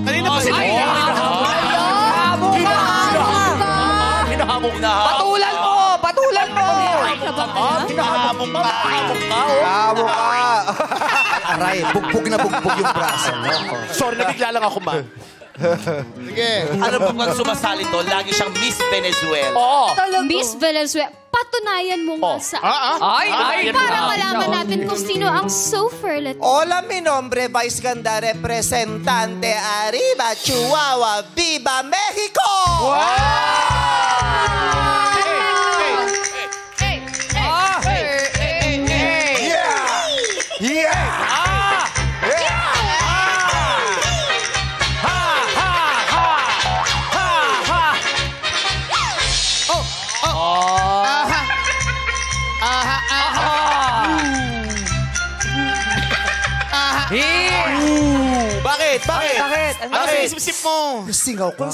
Kanina pa sila. Hinahamok na. Patulan mo! Patulan mo! Hinahamok ka. Tamo ka. Aray, bugbog na bugbog yung braso mo. Sorry, nabigla lang ako, ma. Sige. Ano ba pag sumasali to? Lagi siyang Miss Venezuela. Oo. Miss Venezuela, patunayan mo nga sa... Ay! Para malaman natin kung sino ang superlative. Hola, mi nombre, Vice Ganda, representante, arriba, Chihuahua, viva Mexico! Bakit? Bakit? Ano sinisip-sip mo? Singaw ko.